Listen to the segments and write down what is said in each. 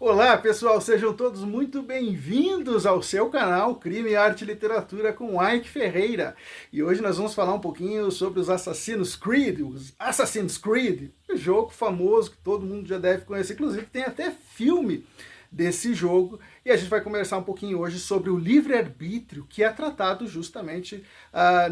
Olá, pessoal, sejam todos muito bem-vindos ao seu canal Crime, Arte e Literatura com Ike Ferreira. E hoje nós vamos falar um pouquinho sobre os Assassin's Creed, um jogo famoso que todo mundo já deve conhecer, inclusive tem até filme desse jogo. E a gente vai conversar um pouquinho hoje sobre o livre-arbítrio, que é tratado justamente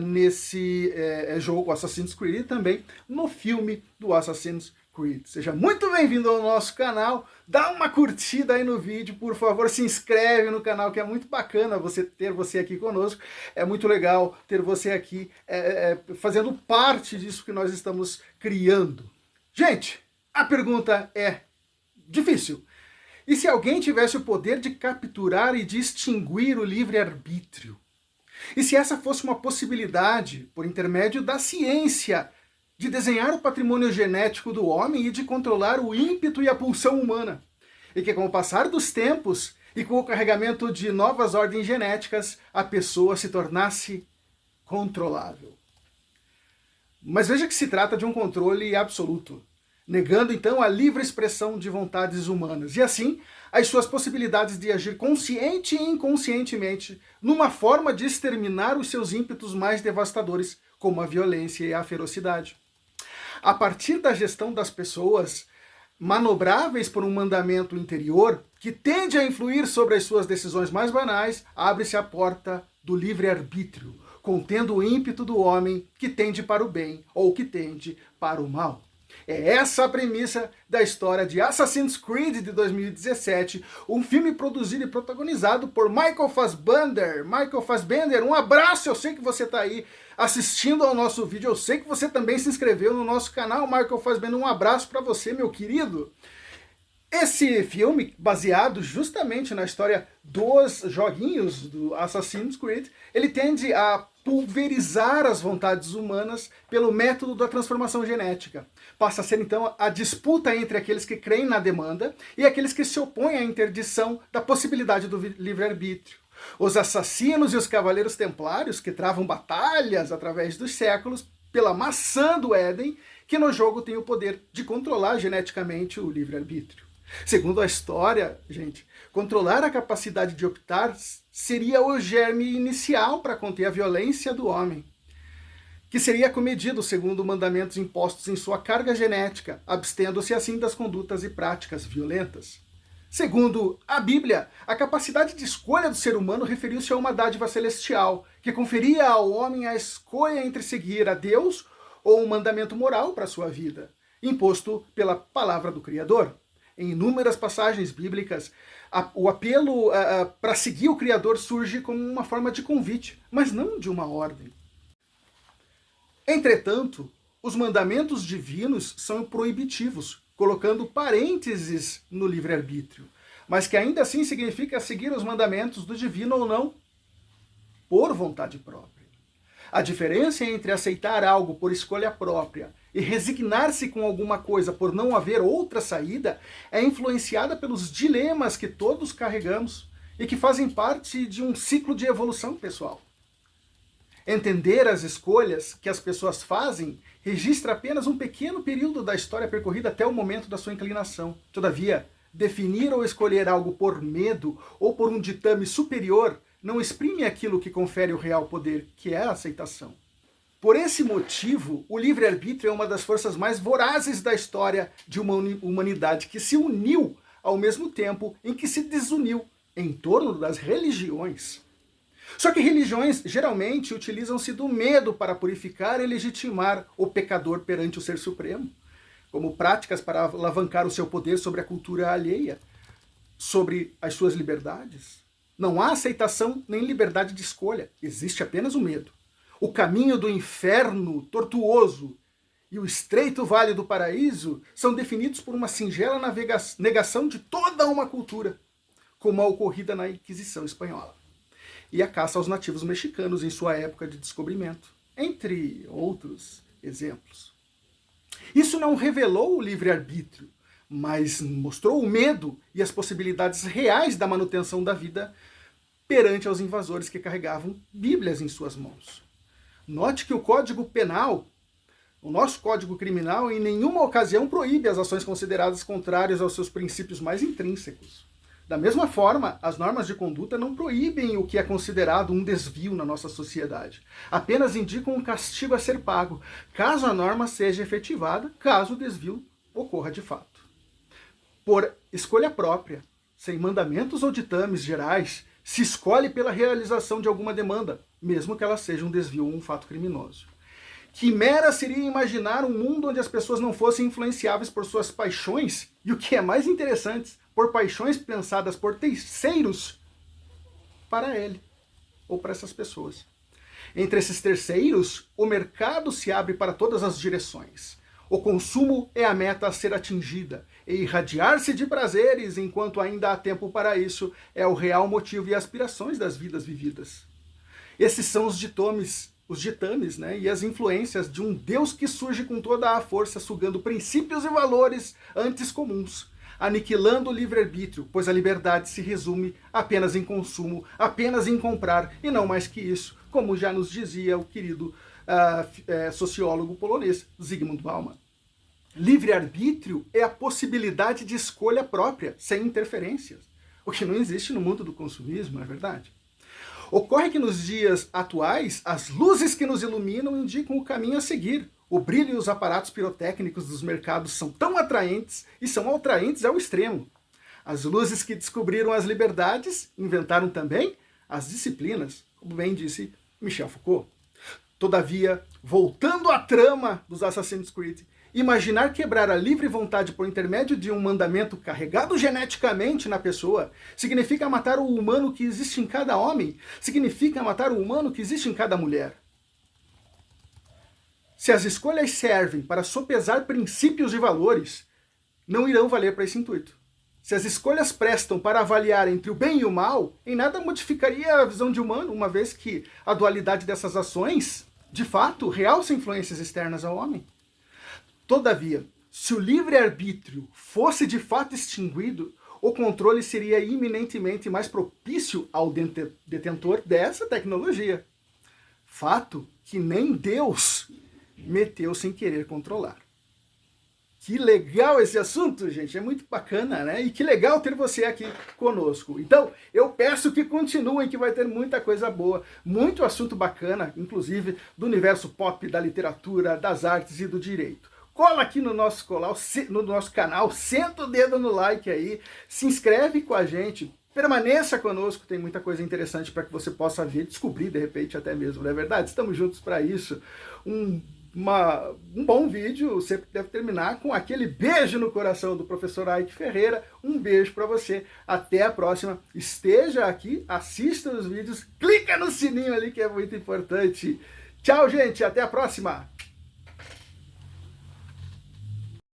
nesse jogo Assassin's Creed e também no filme do Assassin's Creed. Seja muito bem-vindo ao nosso canal, dá uma curtida aí no vídeo, por favor, se inscreve no canal, que é muito bacana ter você aqui conosco, é muito legal ter você aqui fazendo parte disso que nós estamos criando. Gente, a pergunta é difícil. E se alguém tivesse o poder de capturar e de extinguir o livre-arbítrio? E se essa fosse uma possibilidade, por intermédio da ciência, de desenhar o patrimônio genético do homem e de controlar o ímpeto e a pulsão humana? E que com o passar dos tempos e com o carregamento de novas ordens genéticas, a pessoa se tornasse controlável. Mas veja que se trata de um controle absoluto, negando então a livre expressão de vontades humanas, e assim as suas possibilidades de agir consciente e inconscientemente numa forma de exterminar os seus ímpetos mais devastadores, como a violência e a ferocidade. A partir da gestão das pessoas, manobráveis por um mandamento interior, que tende a influir sobre as suas decisões mais banais, abre-se a porta do livre-arbítrio, contendo o ímpeto do homem que tende para o bem ou que tende para o mal. É essa a premissa da história de Assassin's Creed de 2017, um filme produzido e protagonizado por Michael Fassbender. Michael Fassbender, um abraço, eu sei que você está aí assistindo ao nosso vídeo, eu sei que você também se inscreveu no nosso canal, Michael Fassbender, um abraço para você, meu querido. Esse filme, baseado justamente na história dos joguinhos do Assassin's Creed, ele tende a pulverizar as vontades humanas pelo método da transformação genética. Passa a ser, então, a disputa entre aqueles que creem na demanda e aqueles que se opõem à interdição da possibilidade do livre-arbítrio. Os assassinos e os cavaleiros templários que travam batalhas através dos séculos pela maçã do Éden, que no jogo tem o poder de controlar geneticamente o livre-arbítrio. Segundo a história, gente, controlar a capacidade de optar seria o germe inicial para conter a violência do homem, que seria comedido segundo mandamentos impostos em sua carga genética, abstendo-se assim das condutas e práticas violentas. Segundo a Bíblia, a capacidade de escolha do ser humano referiu-se a uma dádiva celestial, que conferia ao homem a escolha entre seguir a Deus ou um mandamento moral para a sua vida, imposto pela palavra do Criador. Em inúmeras passagens bíblicas, o apelo para seguir o Criador surge como uma forma de convite, mas não de uma ordem. Entretanto, os mandamentos divinos são proibitivos, colocando parênteses no livre-arbítrio, mas que ainda assim significa seguir os mandamentos do divino ou não, por vontade própria. A diferença entre aceitar algo por escolha própria e resignar-se com alguma coisa por não haver outra saída é influenciada pelos dilemas que todos carregamos e que fazem parte de um ciclo de evolução pessoal. Entender as escolhas que as pessoas fazem registra apenas um pequeno período da história percorrida até o momento da sua inclinação. Todavia, definir ou escolher algo por medo ou por um ditame superior não exprime aquilo que confere o real poder, que é a aceitação. Por esse motivo, o livre-arbítrio é uma das forças mais vorazes da história de uma humanidade que se uniu ao mesmo tempo em que se desuniu em torno das religiões. Só que religiões geralmente utilizam-se do medo para purificar e legitimar o pecador perante o Ser Supremo, como práticas para alavancar o seu poder sobre a cultura alheia, sobre as suas liberdades. Não há aceitação nem liberdade de escolha, existe apenas o medo. O caminho do inferno tortuoso e o estreito vale do paraíso são definidos por uma singela negação de toda uma cultura, como a ocorrida na Inquisição Espanhola e a caça aos nativos mexicanos em sua época de descobrimento, entre outros exemplos. Isso não revelou o livre-arbítrio, mas mostrou o medo e as possibilidades reais da manutenção da vida perante aos invasores que carregavam Bíblias em suas mãos. Note que o Código Penal O nosso Código Criminal em nenhuma ocasião proíbe as ações consideradas contrárias aos seus princípios mais intrínsecos. Da mesma forma, as normas de conduta não proíbem o que é considerado um desvio na nossa sociedade. Apenas indicam um castigo a ser pago, caso a norma seja efetivada, caso o desvio ocorra de fato. Por escolha própria, sem mandamentos ou ditames gerais, se escolhe pela realização de alguma demanda, mesmo que ela seja um desvio ou um fato criminoso. Quimera seria imaginar um mundo onde as pessoas não fossem influenciáveis por suas paixões, e o que é mais interessante, por paixões pensadas por terceiros para ele, ou para essas pessoas. Entre esses terceiros, o mercado se abre para todas as direções. O consumo é a meta a ser atingida, e irradiar-se de prazeres enquanto ainda há tempo para isso é o real motivo e aspirações das vidas vividas. Esses são os ditames, né, e as influências de um Deus que surge com toda a força, sugando princípios e valores antes comuns, aniquilando o livre-arbítrio, pois a liberdade se resume apenas em consumo, apenas em comprar, e não mais que isso, como já nos dizia o querido sociólogo polonês Zygmunt Bauman. Livre-arbítrio é a possibilidade de escolha própria, sem interferências, o que não existe no mundo do consumismo, não é verdade? Ocorre que nos dias atuais, as luzes que nos iluminam indicam o caminho a seguir. O brilho e os aparatos pirotécnicos dos mercados são tão atraentes e são atraentes ao extremo. As luzes que descobriram as liberdades inventaram também as disciplinas, como bem disse Michel Foucault. Todavia, voltando à trama dos Assassin's Creed, imaginar quebrar a livre vontade por intermédio de um mandamento carregado geneticamente na pessoa significa matar o humano que existe em cada homem, significa matar o humano que existe em cada mulher. Se as escolhas servem para sopesar princípios e valores, não irão valer para esse intuito. Se as escolhas prestam para avaliar entre o bem e o mal, em nada modificaria a visão de humano, uma vez que a dualidade dessas ações, de fato, realça influências externas ao homem. Todavia, se o livre-arbítrio fosse de fato extinguido, o controle seria iminentemente mais propício ao detentor dessa tecnologia. Fato que nem Deus meteu sem querer controlar. Que legal esse assunto, gente, é muito bacana, né? E que legal ter você aqui conosco. Então, eu peço que continuem, que vai ter muita coisa boa, muito assunto bacana, inclusive do universo pop, da literatura, das artes e do direito. Cola aqui no nosso canal, senta o dedo no like aí, se inscreve com a gente, permaneça conosco, tem muita coisa interessante para que você possa ver, descobrir de repente até mesmo, não é verdade? Estamos juntos para isso. Um bom vídeo sempre deve terminar com aquele beijo no coração do professor Ike Ferreira. Um beijo para você, até a próxima. Esteja aqui, assista os vídeos, clica no sininho ali que é muito importante. Tchau, gente, até a próxima!